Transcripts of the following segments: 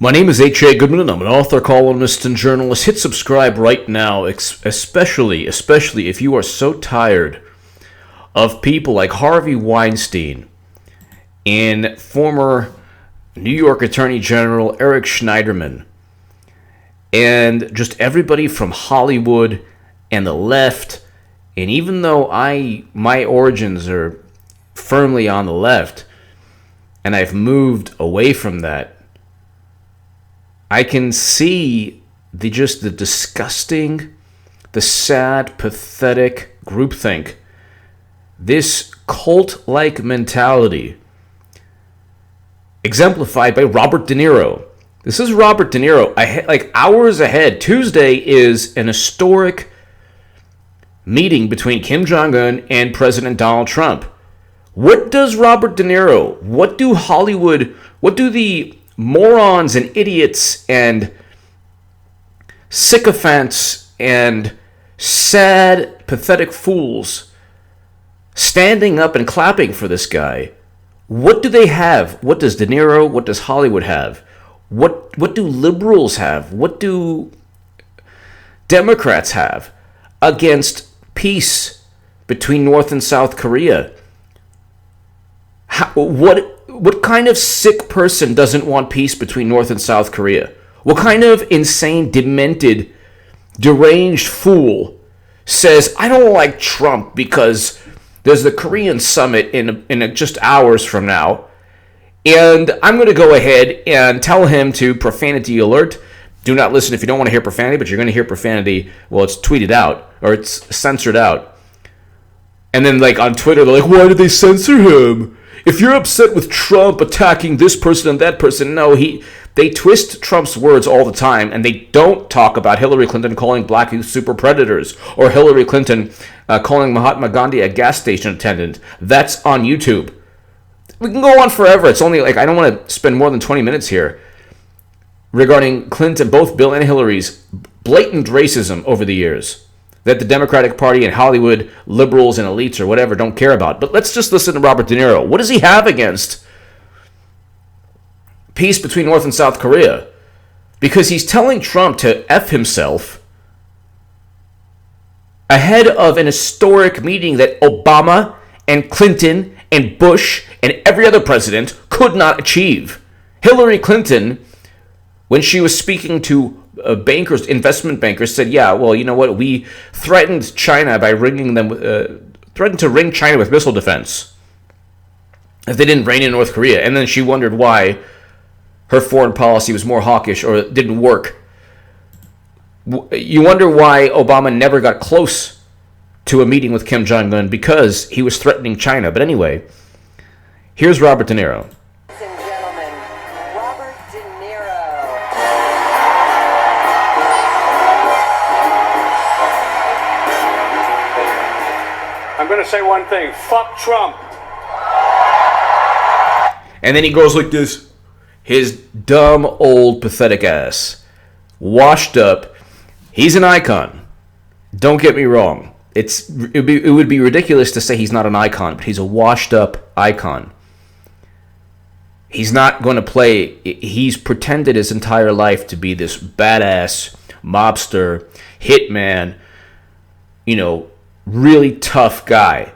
My name is H.A. Goodman, and I'm an author, columnist, and journalist. Hit subscribe right now, especially if you are so tired of people like Harvey Weinstein and former New York Attorney General Eric Schneiderman, and just everybody from Hollywood and the left. And even though my origins are firmly on the left, and I've moved away from that, I can see the disgusting, the sad, pathetic groupthink, this cult-like mentality exemplified by Robert De Niro. This is Robert De Niro, like hours ahead. Tuesday is an historic meeting between Kim Jong-un and President Donald Trump. What does Robert De Niro, what do the morons and idiots and sycophants and sad, pathetic fools standing up and clapping for this guy, what do they have? What does De Niro, what does Hollywood have? What do liberals have? What do Democrats have against peace between North and South Korea? What kind of sick person doesn't want peace between North and South Korea? What kind of insane, demented, deranged fool says, I don't like Trump because there's the Korean summit in just hours from now, and I'm going to go ahead and tell him to profanity alert. Do not listen if you don't want to hear profanity, but you're going to hear profanity. Well, it's tweeted out, or it's censored out. And then, like, on Twitter, they're like, why did they censor him? If you're upset with Trump attacking this person and that person, no, they twist Trump's words all the time, and they don't talk about Hillary Clinton calling black youth super predators, or Hillary Clinton calling Mahatma Gandhi a gas station attendant. That's on YouTube. We can go on forever. It's only like, I don't want to spend more than 20 minutes here regarding Clinton, both Bill and Hillary's blatant racism over the years that the Democratic Party and Hollywood liberals and elites or whatever don't care about. But let's just listen to Robert De Niro. What does he have against peace between North and South Korea? Because he's telling Trump to F himself ahead of an historic meeting that Obama and Clinton and Bush and every other president could not achieve. Hillary Clinton, when she was speaking to investment bankers, said, yeah, well, you know what? We threatened China by threatened to ring China with missile defense if they didn't rein in North Korea. And then she wondered why her foreign policy was more hawkish or didn't work. You wonder why Obama never got close to a meeting with Kim Jong-un, because he was threatening China. But anyway, here's Robert De Niro. Ladies and gentlemen, Robert De Niro. I'm going to say one thing. Fuck Trump. And then he goes like this. His dumb, old, pathetic ass. Washed up. He's an icon. Don't get me wrong. It would be ridiculous to say he's not an icon, but he's a washed-up icon. He's not going to play. He's pretended his entire life to be this badass mobster, hitman, really tough guy.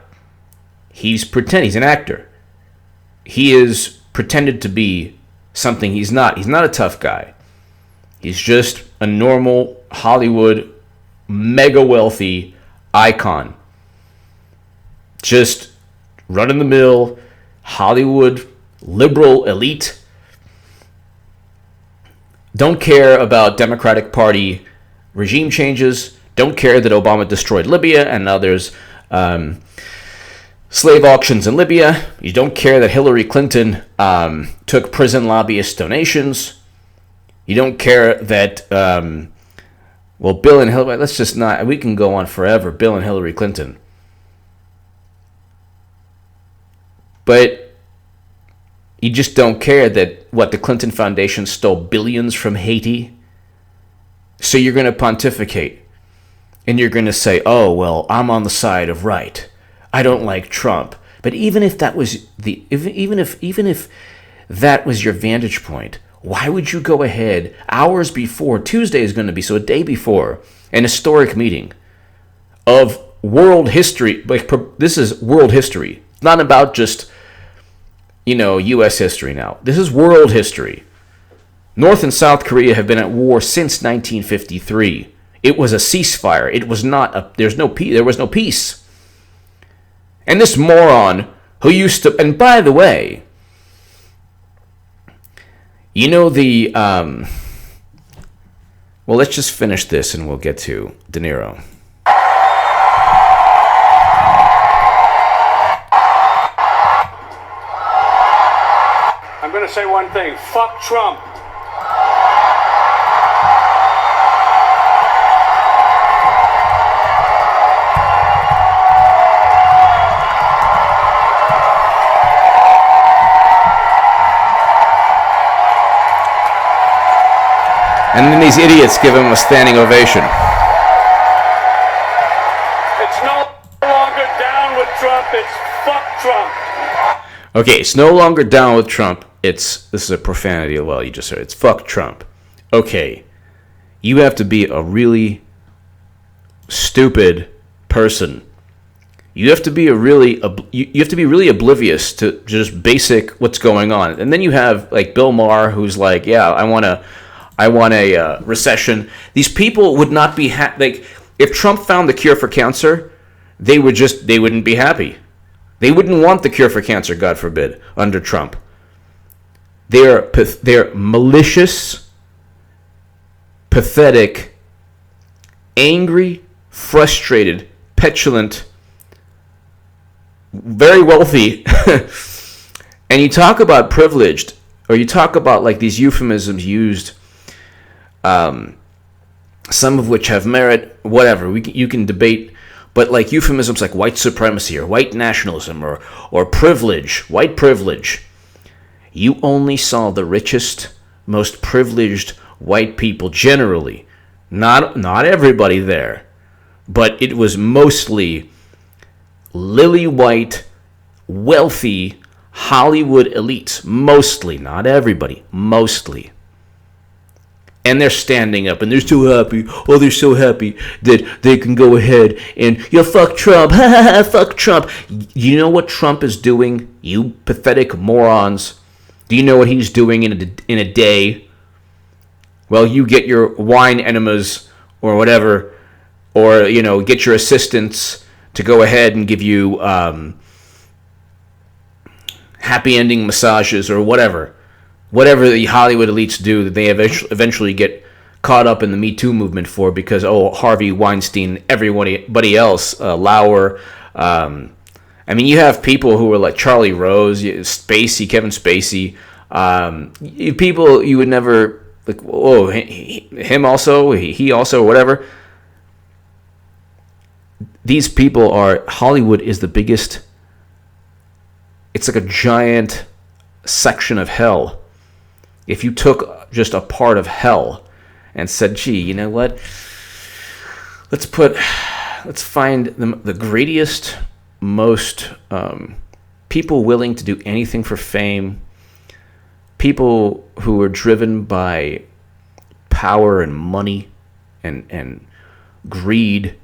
He's an actor. He is pretended to be something he's not. He's not a tough guy. He's just a normal Hollywood, mega wealthy icon. Just run-of-the-mill Hollywood liberal elite. Don't care about Democratic Party regime changes. Don't care that Obama destroyed Libya and now there's slave auctions in Libya. You don't care that Hillary Clinton took prison lobbyist donations. You don't care that Bill and Hillary, we can go on forever, Bill and Hillary Clinton. But you just don't care that, the Clinton Foundation stole billions from Haiti? So you're going to pontificate, and you're going to say, oh, well, I'm on the side of right. I don't like Trump. But even if that was even if that was your vantage point, Why would you go ahead hours before, Tuesday is going to be, so a day before, an historic meeting of world history, like this is world history. It's not about just, U.S. history now. This is world history. North and South Korea have been at war since 1953. It was a ceasefire. It was not there was no peace. And this moron who used to, and by the way, well, let's just finish this and we'll get to De Niro. I'm going to say one thing. Fuck Trump. And then these idiots give him a standing ovation. It's no longer down with Trump. It's fuck Trump. Okay, it's no longer down with Trump. This is a profanity. Well, you just heard it's fuck Trump. Okay, you have to be a really stupid person. You have to be really oblivious to just basic what's going on. And then you have like Bill Maher, who's like, yeah, I want a recession. These people would not be like, if Trump found the cure for cancer, they wouldn't be happy. They wouldn't want the cure for cancer, God forbid, under Trump. They're malicious, pathetic, angry, frustrated, petulant, very wealthy. And you talk about privileged, or you talk about like these euphemisms used, some of which have merit, whatever, you can debate, but like euphemisms like white supremacy or white nationalism or privilege, white privilege. You only saw the richest, most privileged white people generally. Not everybody there, but it was mostly lily white, wealthy Hollywood elites. Mostly, not everybody, mostly. And they're standing up and they're so happy. Oh, they're so happy that they can go ahead and, fuck Trump. Fuck Trump. You know what Trump is doing, you pathetic morons? Do you know what he's doing in a day? Well, you get your wine enemas or whatever, or, get your assistants to go ahead and give you happy ending massages or whatever. Whatever the Hollywood elites do that they eventually get caught up in the Me Too movement for, because, Harvey Weinstein, everybody else, Lauer. You have people who are like Charlie Rose, Kevin Spacey. People you would never, like, him also, he also, whatever. These people Hollywood is the biggest, it's like a giant section of hell. If you took just a part of hell and said, gee, you know what? Let's find the greatest, most people willing to do anything for fame, people who are driven by power and money and greed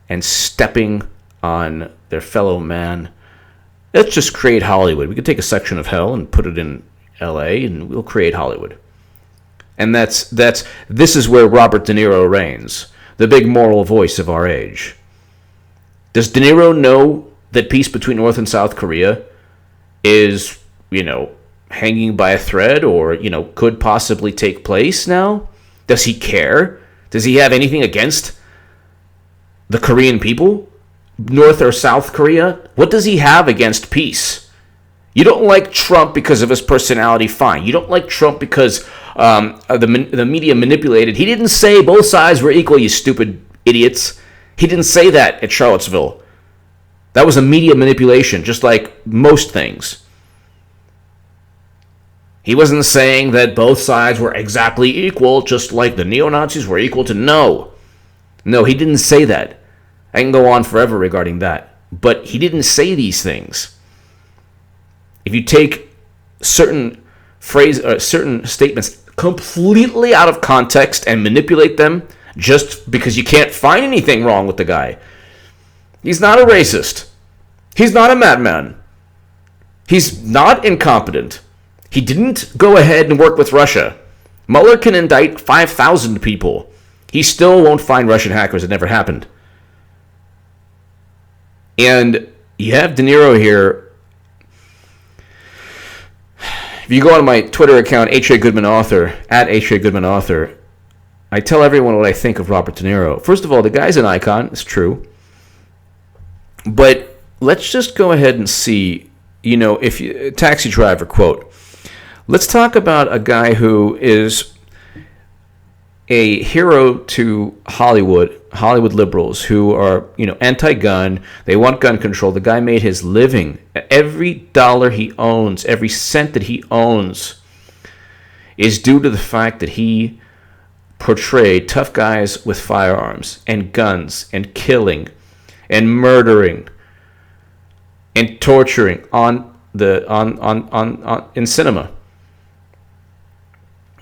and stepping on their fellow man. Let's just create Hollywood. We could take a section of hell and put it in LA and we'll create Hollywood. And this is where Robert De Niro reigns, the big moral voice of our age. Does De Niro know that peace between North and South Korea is, hanging by a thread or, could possibly take place now? Does he care? Does he have anything against the Korean people? North or South Korea? What does he have against peace? You don't like Trump because of his personality, fine. You don't like Trump because the media manipulated. He didn't say both sides were equal, you stupid idiots. He didn't say that at Charlottesville. That was a media manipulation, just like most things. He wasn't saying that both sides were exactly equal, just like the neo-Nazis were equal to no. No, he didn't say that. I can go on forever regarding that. But he didn't say these things. If you take certain statements completely out of context and manipulate them just because you can't find anything wrong with the guy. He's not a racist. He's not a madman. He's not incompetent. He didn't go ahead and work with Russia. Mueller can indict 5,000 people. He still won't find Russian hackers. It never happened. And you have De Niro here. If you go on my Twitter account, H.A. Goodman Author, at H.A. Goodman Author, I tell everyone what I think of Robert De Niro. First of all, the guy's an icon. It's true. But let's just go ahead and see, if you, Taxi Driver quote. Let's talk about a guy who is a hero to Hollywood liberals who are, anti-gun. They want gun control. The guy made his living. Every dollar he owns, every cent that he owns is due to the fact that he portrayed tough guys with firearms and guns and killing and murdering and torturing in cinema.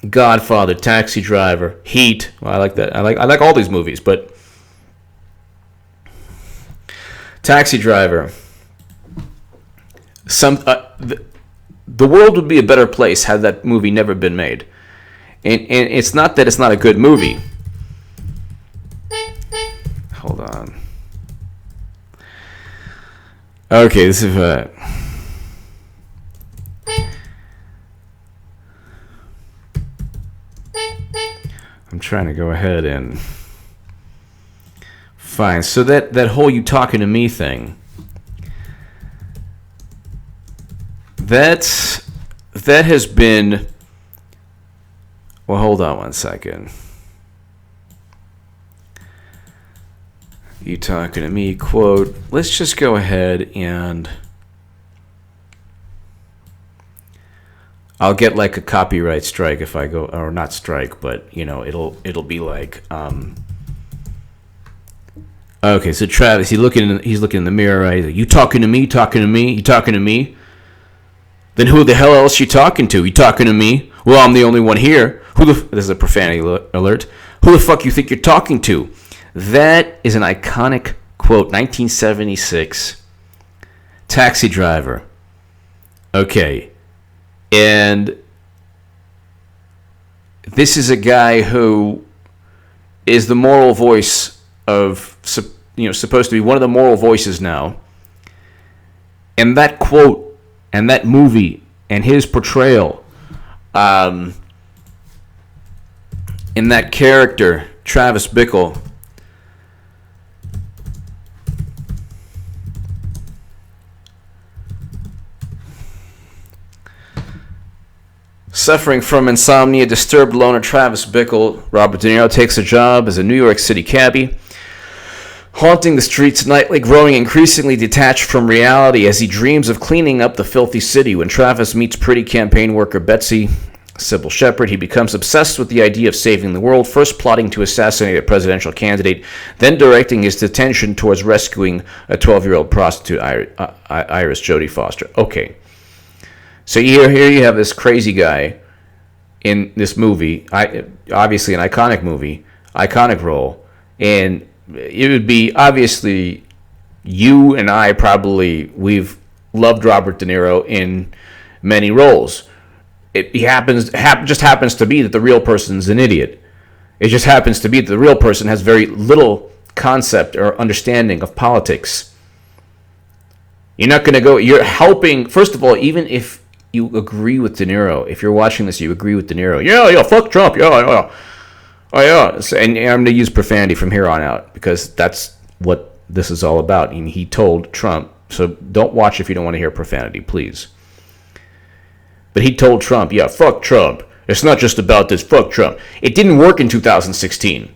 Godfather, Taxi Driver, Heat. Well, I like that. I like all these movies, but Taxi Driver. The world would be a better place had that movie never been made. And it's not that it's not a good movie. Hold on. Okay, this is I'm trying to go ahead and find. So that whole "you talking to me" thing. That has been. Well, hold on one second. You talking to me? Quote. Let's just go ahead and I'll get like a copyright strike if I go, or not strike, but it'll be like. Okay, so Travis, he's looking in the mirror, right? He's like, you talking to me? Talking to me? You talking to me? Then who the hell else you talking to? You talking to me? Well, I'm the only one here. This is a profanity alert. Who the fuck you think you're talking to? That is an iconic quote, 1976. Taxi Driver. Okay. And this is a guy who is the moral voice of, supposed to be one of the moral voices now. And that quote and that movie and his portrayal in that character, Travis Bickle, suffering from insomnia, disturbed loner Travis Bickle, Robert De Niro takes a job as a New York City cabbie, haunting the streets nightly, growing increasingly detached from reality as he dreams of cleaning up the filthy city. When Travis meets pretty campaign worker Betsy, Sybil Shepherd, he becomes obsessed with the idea of saving the world, first plotting to assassinate a presidential candidate, then directing his attention towards rescuing a 12-year-old prostitute, Iris Jodie Foster. Okay. So here you have this crazy guy in this movie, obviously an iconic movie, iconic role, and it would be obviously you and I probably, we've loved Robert De Niro in many roles. It just happens to be that the real person's an idiot. It just happens to be that the real person has very little concept or understanding of politics. You're not going to go, you're helping, first of all, even if you agree with De Niro, if you're watching this, you agree with De Niro. Yeah, fuck Trump. Yeah. Oh, yeah. And I'm going to use profanity from here on out because that's what this is all about. And he told Trump, so don't watch if you don't want to hear profanity, please. But he told Trump, yeah, fuck Trump. It's not just about this, fuck Trump. It didn't work in 2016.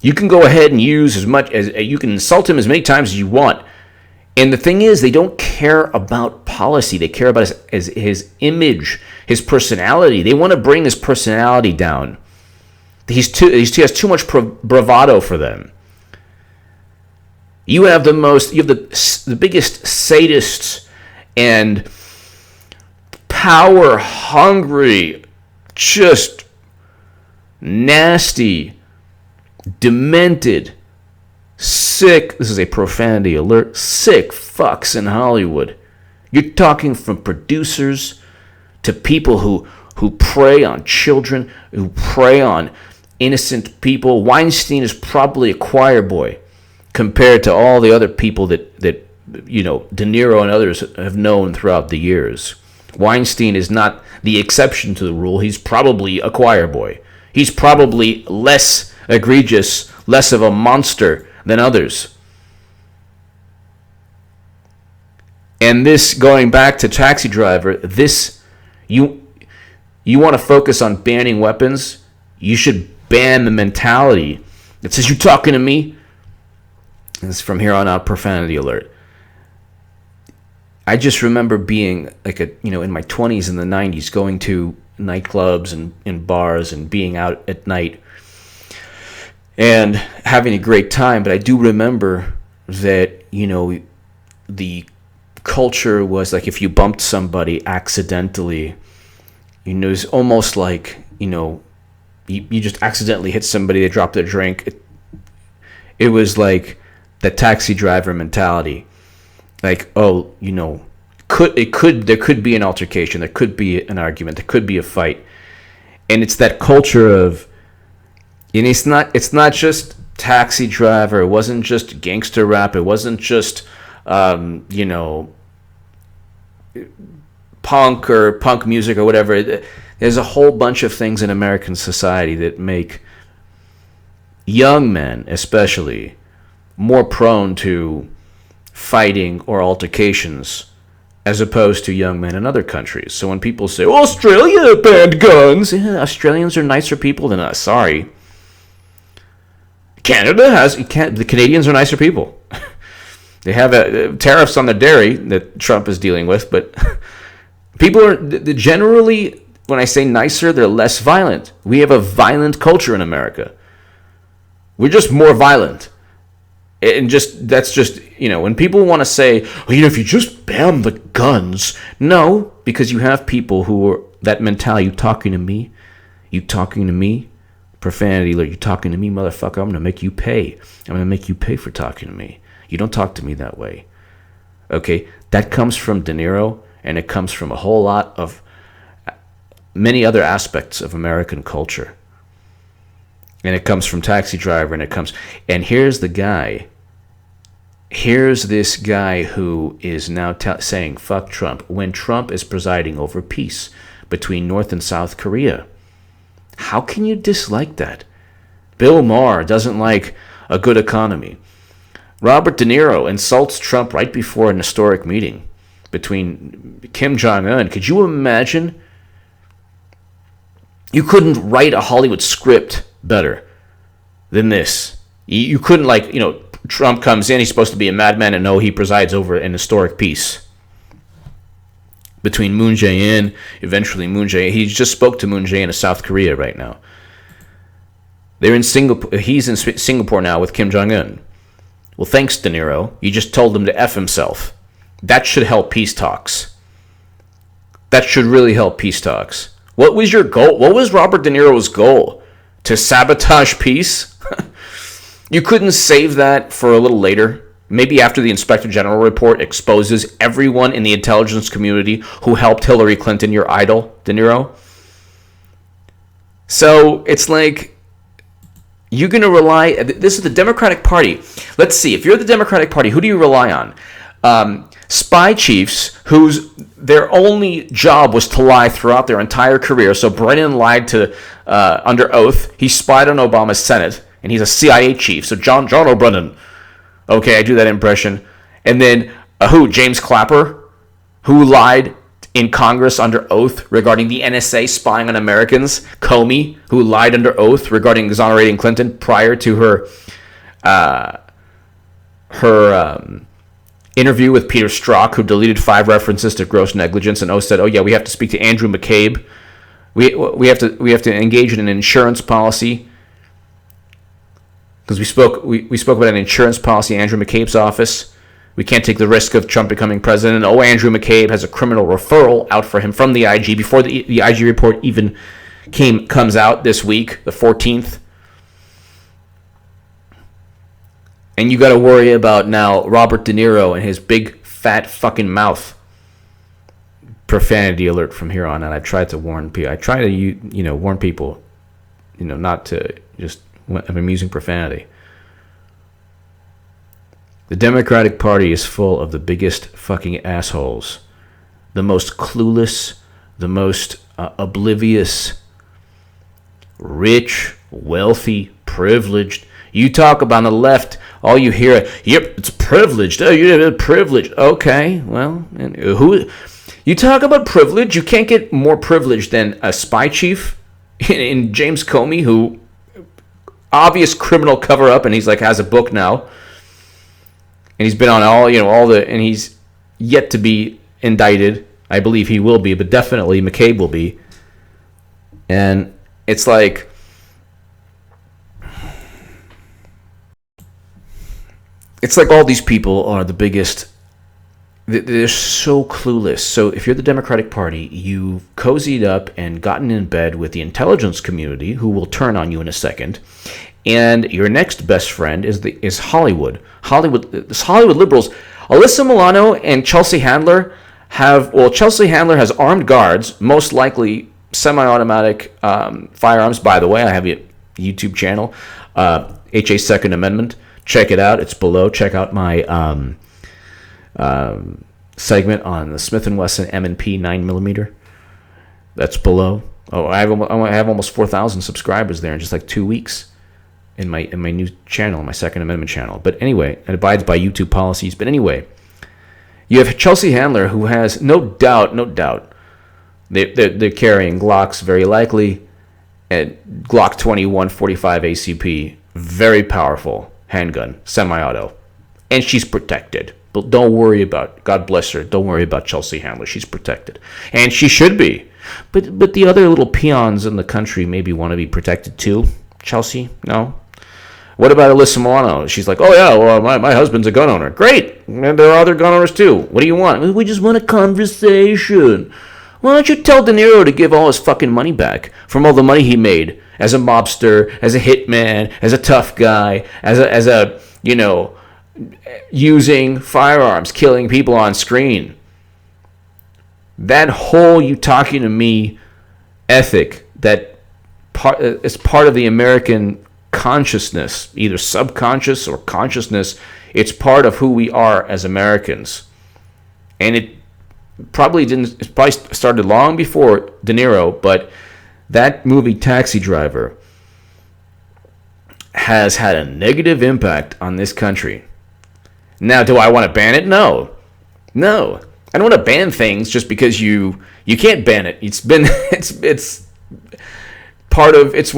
You can go ahead and use as much as, you can insult him as many times as you want. And the thing is, they don't care about policy. They care about his image, his personality. They want to bring his personality down. He has too much bravado for them. You have the biggest sadists and power hungry, just nasty, demented, sick, this is a profanity alert, sick fucks in Hollywood. You're talking from producers to people who prey on children, who prey on innocent people. Weinstein is probably a choir boy compared to all the other people that De Niro and others have known throughout the years. Weinstein is not the exception to the rule. He's probably a choir boy. He's probably less egregious, less of a monster than others. And this, going back to Taxi Driver, this, you want to focus on banning weapons, you should ban the mentality that says, you talking to me? This is from here on out, profanity alert. I just remember being like in my 20s and the 90s, going to nightclubs and bars and being out at night and having a great time. But I do remember that, the culture was like if you bumped somebody accidentally, it's almost like, you just accidentally hit somebody, they dropped their drink. It was like the Taxi Driver mentality. Like, there could be an altercation, there could be an argument, there could be a fight. And it's that culture of, and it's not just Taxi Driver, it wasn't just gangster rap, it wasn't just punk or punk music or whatever. There's a whole bunch of things in American society that make young men especially more prone to fighting or altercations as opposed to young men in other countries. So when people say, well, Australia banned guns, Australians are nicer people than us, sorry. The Canadians are nicer people. They have tariffs on the dairy that Trump is dealing with, but people are generally, when I say nicer, they're less violent. We have a violent culture in America. We're just more violent. And that's just, when people want to say, if you just ban the guns. No, because you have people who are that mentality. You talking to me? Profanity, like, you talking to me, motherfucker? I'm going to make you pay. I'm going to make you pay for talking to me. You don't talk to me that way. Okay? That comes from De Niro, and it comes from a whole lot of many other aspects of American culture. And it comes from Taxi Driver, and here's the guy. Here's this guy who is now saying, fuck Trump, when Trump is presiding over peace between North and South Korea. How can you dislike that? Bill Maher doesn't like a good economy. Robert De Niro insults Trump right before an historic meeting between Kim Jong-un. Could you imagine? You couldn't write a Hollywood script better than this. You couldn't, Trump comes in, he's supposed to be a madman, and no, he presides over an historic peace between Moon Jae-in, eventually Moon Jae-in. He just spoke to Moon Jae-in of South Korea right now. They're in Singapore. He's in Singapore now with Kim Jong-un. Well, thanks, De Niro. You just told him to F himself. That should help peace talks. That should really help peace talks. What was your goal? What was Robert De Niro's goal? To sabotage peace? You couldn't save that for a little later? Maybe after the Inspector General report exposes everyone in the intelligence community who helped Hillary Clinton, your idol, De Niro? So it's like, you're going to rely, this is the Democratic Party. Let's see, if you're the Democratic Party, who do you rely on? Spy chiefs whose their only job was to lie throughout their entire career. So Brennan lied to under oath. He spied on Obama's Senate, and he's a CIA chief. So John O'Brennan. Okay, I do that impression. And then James Clapper, who lied in Congress under oath regarding the NSA spying on Americans. Comey, who lied under oath regarding exonerating Clinton prior to her interview with Peter Strzok, who deleted 5 references to gross negligence, and said, we have to speak to Andrew McCabe. We have to engage in an insurance policy, because we spoke about an insurance policy in Andrew McCabe's office. We can't take the risk of Trump becoming president. Andrew McCabe has a criminal referral out for him from the IG before the IG report even comes out this week, the 14th. And you got to worry about now Robert De Niro and his big fat fucking mouth. Profanity alert from here on out. I tried to warn people. I try to warn people, not to just have amusing profanity. The Democratic Party is full of the biggest fucking assholes, the most clueless, the most oblivious, rich, wealthy, privileged. You talk about on the left, all you hear, yep, it's privileged. Oh, you're privileged. Okay, well, and who? You talk about privilege, you can't get more privileged than a spy chief in James Comey, who obvious criminal cover-up, and he's like has a book now, and he's been on and he's yet to be indicted. I believe he will be, but definitely McCabe will be. And it's like, all these people are the biggest. They're so clueless. So if you're the Democratic Party, you've cozied up and gotten in bed with the intelligence community, who will turn on you in a second. And your next best friend is Hollywood. Hollywood liberals. Alyssa Milano and Chelsea Handler Chelsea Handler has armed guards, most likely semi-automatic firearms. By the way, I have a YouTube channel, HA Second Amendment. Check it out. It's below. Check out my segment on the Smith & Wesson M&P 9mm. That's below. Oh, I have almost 4,000 subscribers there in just like 2 weeks in my new channel, my Second Amendment channel. But anyway, it abides by YouTube policies. But anyway, you have Chelsea Handler, who has no doubt, they're carrying Glocks very likely, and Glock 21 45 ACP, very powerful handgun, semi-auto, and she's protected. But don't worry about, God bless her, don't worry about Chelsea Handler. She's protected. And she should be. But the other little peons in the country maybe want to be protected too. Chelsea, no? What about Alyssa Milano? She's like, oh yeah, well, my husband's a gun owner. Great. And there are other gun owners too. What do you want? We just want a conversation. Why don't you tell De Niro to give all his fucking money back from all the money he made as a mobster, as a hitman, as a tough guy, as a using firearms, killing people on screen. That whole you talking to me ethic that is part of the American consciousness, either subconscious or consciousness, it's part of who we are as Americans. And it probably started long before De Niro, but that movie Taxi Driver has had a negative impact on this country. Now, do I want to ban it? No. I don't want to ban things just because you can't ban it. It's one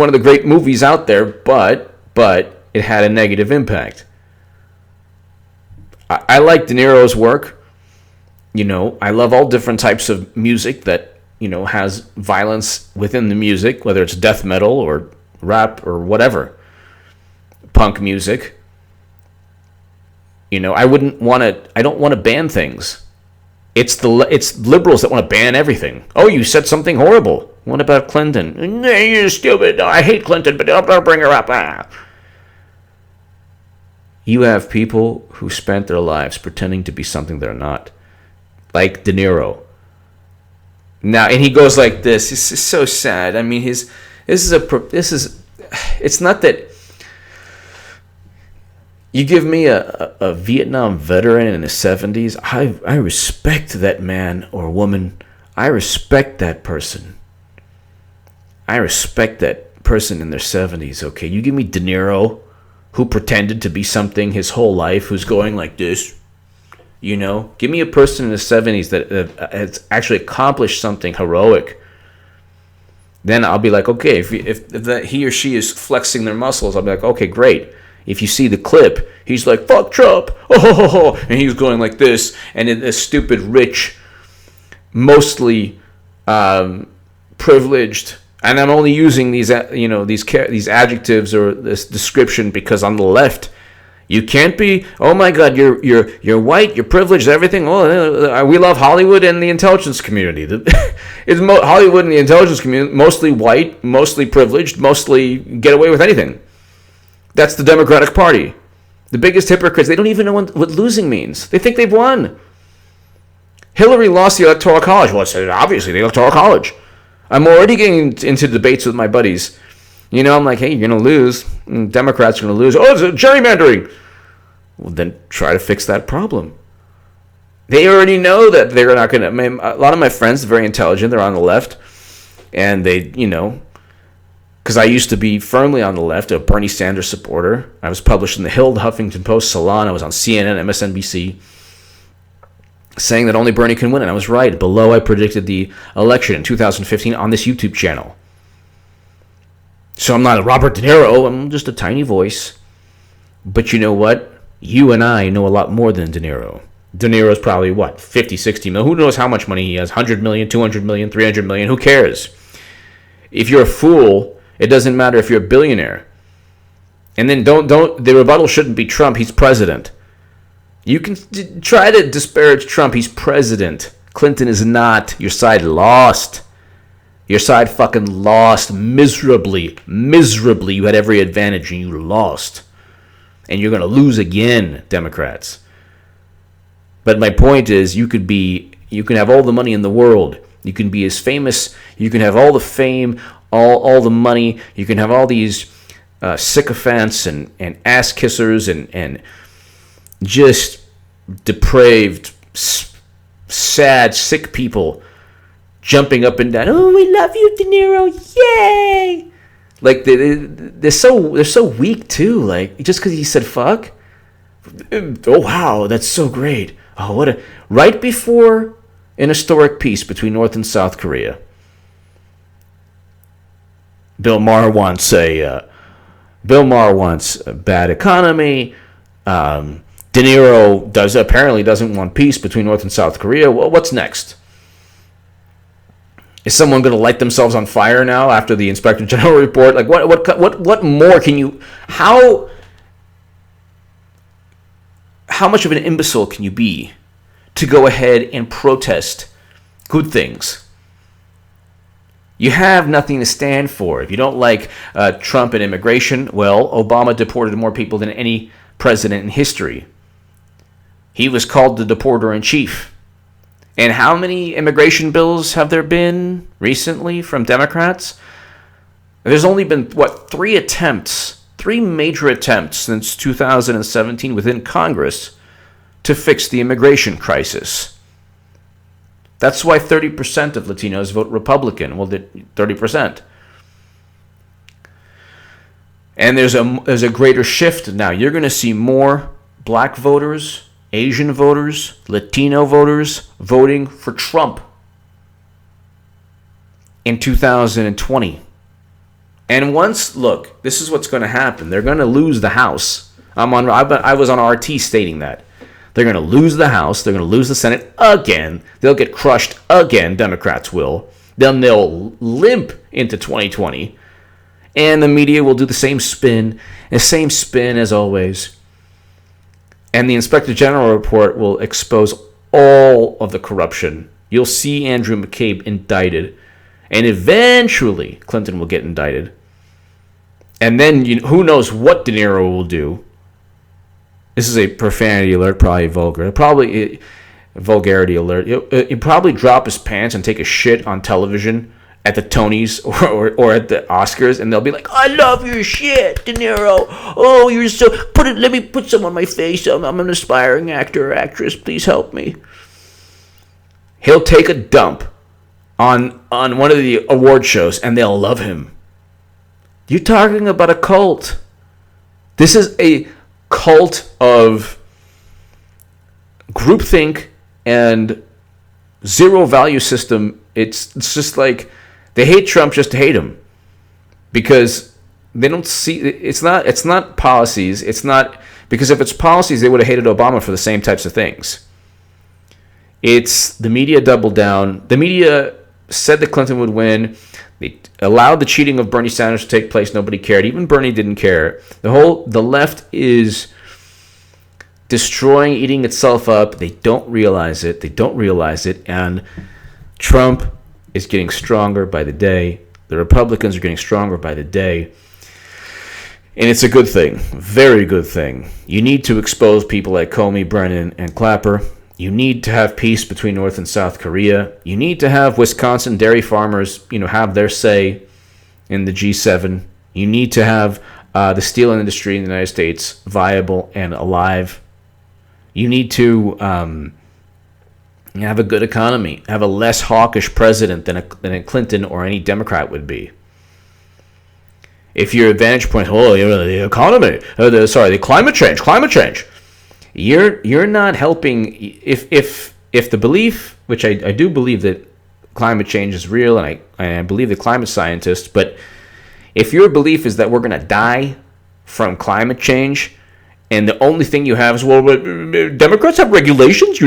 of the great movies out there, but it had a negative impact. I like De Niro's work. I love all different types of music that, has violence within the music, whether it's death metal or rap or whatever. Punk music. I don't want to ban things. It's liberals that want to ban everything. Oh, you said something horrible. What about Clinton? No, you're stupid. No, I hate Clinton, but I'll bring her up. You have people who spent their lives pretending to be something they're not, like De Niro. Now, and he goes like this. This is so sad. I mean, it's not that. You give me a Vietnam veteran in the 70s, I respect that man or woman. I respect that person. I respect that person in their 70s, okay? You give me De Niro, who pretended to be something his whole life, who's going like this, Give me a person in the 70s that has actually accomplished something heroic. Then I'll be like, okay, if he or she is flexing their muscles, I'll be like, okay, great. If you see the clip, he's like, fuck Trump, and he's going like this, and in this stupid, rich, mostly privileged, and I'm only using these adjectives or this description because on the left, You can't be, oh my God, you're white, you're privileged, everything. Oh, we love Hollywood and the intelligence community. Hollywood and the intelligence community, mostly white, mostly privileged, mostly get away with anything. That's the Democratic Party. The biggest hypocrites, they don't even know what losing means. They think they've won. Hillary lost the Electoral College. Well, it's obviously the Electoral College. I'm already getting into debates with my buddies. You know, I'm like, hey, you're going to lose. Democrats are going to lose. Oh, it's gerrymandering. Well, then try to fix that problem. They already know that they're not going to. A lot of my friends are very intelligent. They're on the left. And they, you know, because I used to be firmly on the left, a Bernie Sanders supporter. I was published in the Hill, the Huffington Post, Salon. I was on CNN, MSNBC, saying that only Bernie can win. And I was right. Below, I predicted the election in 2015 on this YouTube channel. So I'm not a Robert De Niro. I'm just a tiny voice. But you know what? You and I know a lot more than De Niro. De Niro's probably, 50, 60 million? Who knows how much money he has? 100 million, 200 million, 300 million? Who cares? If you're a fool, it doesn't matter if you're a billionaire. And then the rebuttal shouldn't be Trump. He's president. You can try to disparage Trump. He's president. Clinton is not. Your side lost. Your side fucking lost miserably. Miserably. You had every advantage and you lost. And you're going to lose again, Democrats. But my point is, you can have all the money in the world. You can be as famous. You can have all the fame, all the money. You can have all these sycophants and ass kissers and just depraved, sad, sick people jumping up and down. Oh, we love you, De Niro! Yay! Like they're so weak too. Like just because he said fuck. Oh wow, that's so great. Oh right before an historic peace between North and South Korea. Bill Maher wants a bad economy. De Niro apparently doesn't want peace between North and South Korea. Well, what's next? Is someone going to light themselves on fire now after the Inspector General report? Like what more can you? How much of an imbecile can you be to go ahead and protest good things? You have nothing to stand for. If you don't like Trump and immigration, well, Obama deported more people than any president in history. He was called the deporter in chief. And how many immigration bills have there been recently from Democrats? There's only been, 3 major attempts since 2017 within Congress to fix the immigration crisis. That's why 30% of Latinos vote Republican. Well, 30%. And there's a greater shift now. You're going to see more black voters, Asian voters, Latino voters voting for Trump in 2020. And look, this is what's going to happen. They're going to lose the House. I was on RT stating that. They're going to lose the House. They're going to lose the Senate again. They'll get crushed again, Democrats will. Then they'll limp into 2020. And the media will do the same spin as always. And the Inspector General report will expose all of the corruption. You'll see Andrew McCabe indicted. And eventually, Clinton will get indicted. And then, who knows what De Niro will do. This is a profanity alert, probably vulgar. Probably a vulgarity alert. He'll probably drop his pants and take a shit on television at the Tonys or at the Oscars, and they'll be like, I love your shit, De Niro. Oh, you're so... let me put some on my face. I'm an aspiring actor or actress. Please help me. He'll take a dump on one of the award shows, and they'll love him. You're talking about a cult. This is a cult of groupthink and zero value system. It's just like they hate Trump just to hate him because they don't see it's not policies. It's not because if it's policies, they would have hated Obama for the same types of things. It's the media doubled down. The media said that Clinton would win. They allowed the cheating of Bernie Sanders to take place. Nobody cared. Even Bernie didn't care. The left is destroying, eating itself up. They don't realize it. And Trump is getting stronger by the day. The Republicans are getting stronger by the day. And it's a good thing. Very good thing. You need to expose people like Comey, Brennan, and Clapper. You need to have peace between North and South Korea. You need to have Wisconsin dairy farmers, have their say in the G7. You need to have the steel industry in the United States viable and alive. You need to have a good economy. Have a less hawkish president than a Clinton or any Democrat would be. If your advantage point, the economy, the climate change. You're not helping. If the belief, which I do believe that climate change is real, and I believe the climate scientists, but if your belief is that we're going to die from climate change, and the only thing you have is, Democrats have regulations,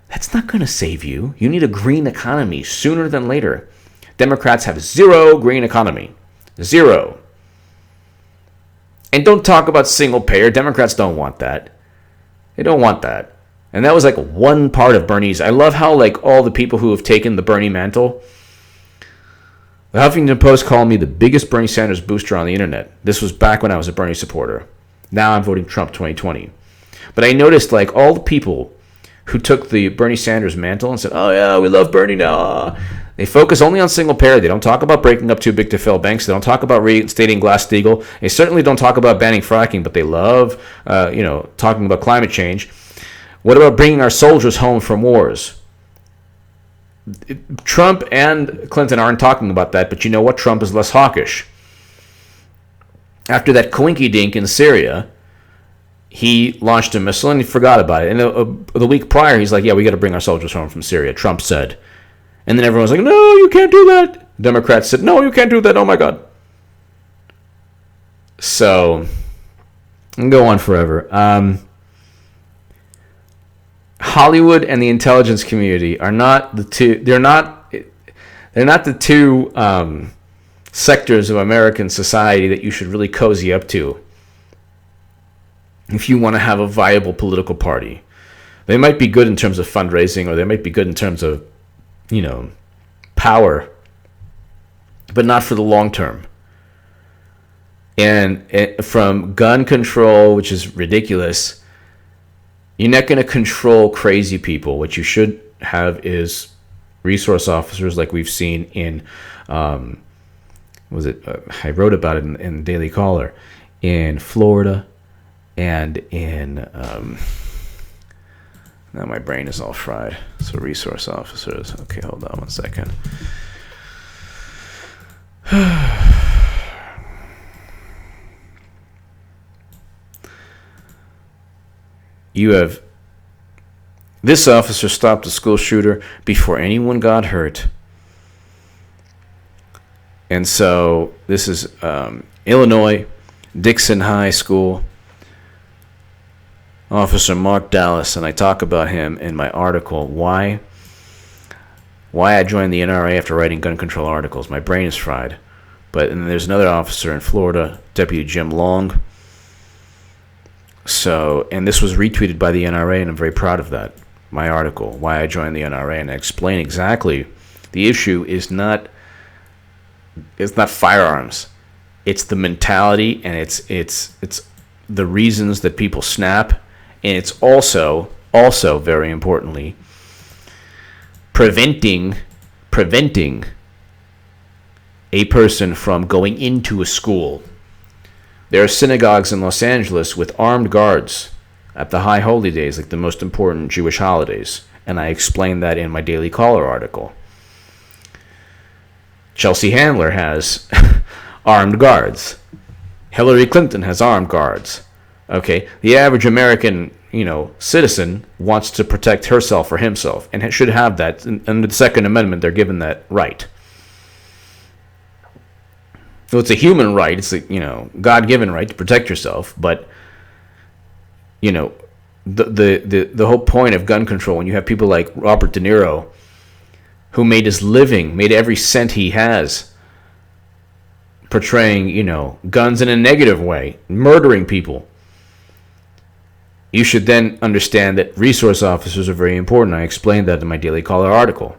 that's not going to save you. You need a green economy sooner than later. Democrats have zero green economy. Zero. And don't talk about single payer. Democrats don't want that. They don't want that. And that was like one part of Bernie's. I love how all the people who have taken the Bernie mantle, the Huffington Post called me the biggest Bernie Sanders booster on the internet. This was back when I was a Bernie supporter. Now I'm voting Trump 2020. But I noticed all the people who took the Bernie Sanders mantle and said, oh yeah, we love Bernie now. They focus only on single payer. They don't talk about breaking up too big to fail banks. They don't talk about reinstating Glass-Steagall. They certainly don't talk about banning fracking, but they love, talking about climate change. What about bringing our soldiers home from wars? Trump and Clinton aren't talking about that, but you know what? Trump is less hawkish. After that coinky-dink in Syria, he launched a missile and he forgot about it. And the week prior, he's like, yeah, we got to bring our soldiers home from Syria, Trump said. And then everyone's like, no, you can't do that. Democrats said, no, you can't do that. Oh, my God. So, I can go on forever. Hollywood and the intelligence community are not the two. They're not the two sectors of American society that you should really cozy up to if you want to have a viable political party. They might be good in terms of fundraising, or they might be good in terms of power, but not for the long term. And from gun control, which is ridiculous, you're not going to control crazy people. What you should have is resource officers like we've seen in, I wrote about it in Daily Caller, in Florida and in, now my brain is all fried. So resource officers. Okay, hold on 1 second. You have, this officer stopped a school shooter before anyone got hurt. And so this is Illinois, Dixon High School. Officer Mark Dallas, and I talk about him in my article, why I joined the NRA after writing gun control articles. My brain is fried. But and then there's another officer in Florida, Deputy Jim Long. So, and this was retweeted by the NRA, and I'm very proud of that. My article, why I joined the NRA, and I explain exactly the issue is not firearms. It's the mentality, and it's the reasons that people snap. And it's also very importantly, preventing a person from going into a school. There are synagogues in Los Angeles with armed guards at the high holy days, like the most important Jewish holidays. And I explained that in my Daily Caller article. Chelsea Handler has armed guards. Hillary Clinton has armed guards. Okay, the average American, citizen wants to protect herself or himself, and should have that. Under the Second Amendment, they're given that right. So it's a human right. It's a God-given right to protect yourself. But the whole point of gun control, when you have people like Robert De Niro, who made his living, made every cent he has, portraying guns in a negative way, murdering people. you should then understand that resource officers are very important. I explained that in my Daily Caller article.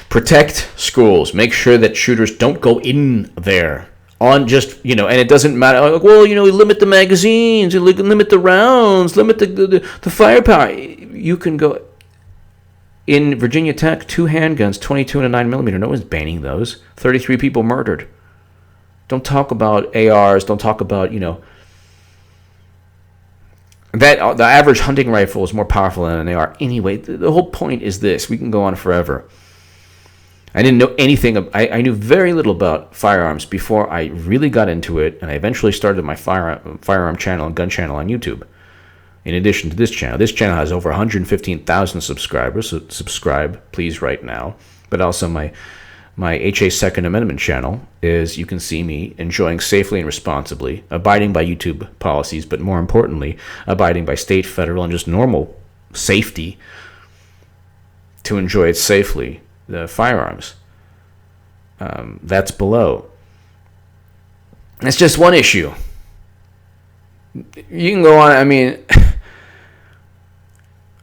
Protect schools. Make sure that shooters don't go in there on just, and it doesn't matter. Like, well, limit the magazines, limit the rounds, limit the firepower. You can go. In Virginia Tech, 2 handguns, 22 and a 9mm. No one's banning those. 33 people murdered. Don't talk about ARs. Don't talk about, that the average hunting rifle is more powerful than an AR. Anyway, the whole point is this. We can go on forever. I didn't know anything. I knew very little about firearms before I really got into it, and I eventually started my firearm channel and gun channel on YouTube. In addition to this channel has over 115,000 subscribers. So subscribe, please, right now. But also my HA Second Amendment channel is you can see me enjoying safely and responsibly, abiding by YouTube policies, but more importantly, abiding by state, federal, and just normal safety to enjoy it safely. The firearms. That's below. That's just one issue. You can go on. I mean,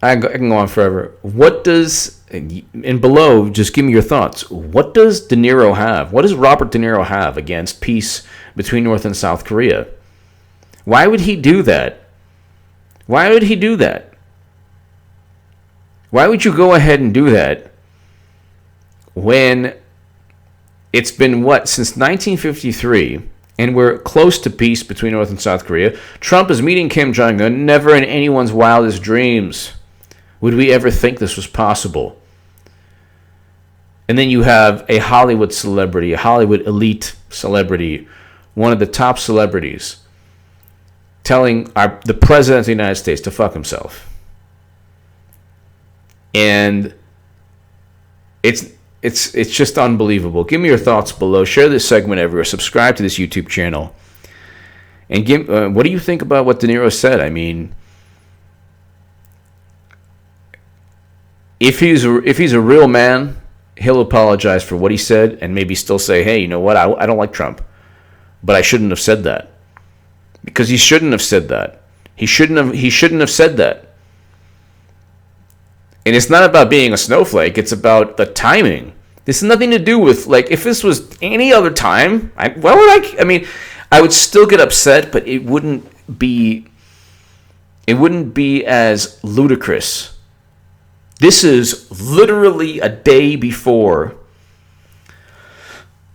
I can go on forever. What does, and below, just give me your thoughts. What does De Niro have? What does Robert De Niro have against peace between North and South Korea? Why would he do that? Why would he do that? Why would you go ahead and do that when it's been, since 1953, and we're close to peace between North and South Korea? Trump is meeting Kim Jong-un. Never in anyone's wildest dreams would we ever think this was possible. And then you have a Hollywood celebrity, a Hollywood elite celebrity, one of the top celebrities, telling the President of the United States to fuck himself. And it's just unbelievable. Give me your thoughts below. Share this segment everywhere. Subscribe to this YouTube channel. And what do you think about what De Niro said? I mean, if he's a real man, he'll apologize for what he said and maybe still say, hey, you know what? I don't like Trump, but I shouldn't have said that. Because he shouldn't have said that. He shouldn't have said that. And it's not about being a snowflake. It's about the timing. This has nothing to do with, if this was any other time, I would still get upset, but it wouldn't be as ludicrous. This is literally a day before.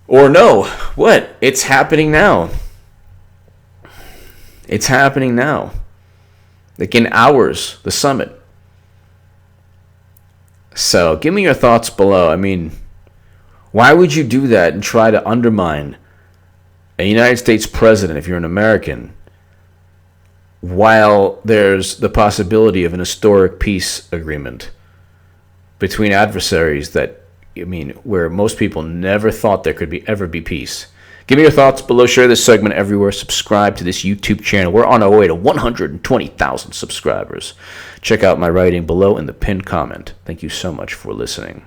Or no, what? It's happening now. It's happening now. Like in hours, the summit. So, give me your thoughts below. I mean, why would you do that and try to undermine a United States president if you're an American while there's the possibility of an historic peace agreement between adversaries where most people never thought there could ever be peace? Give me your thoughts below. Share this segment everywhere. Subscribe to this YouTube channel. We're on our way to 120,000 subscribers. Check out my writing below in the pinned comment. Thank you so much for listening.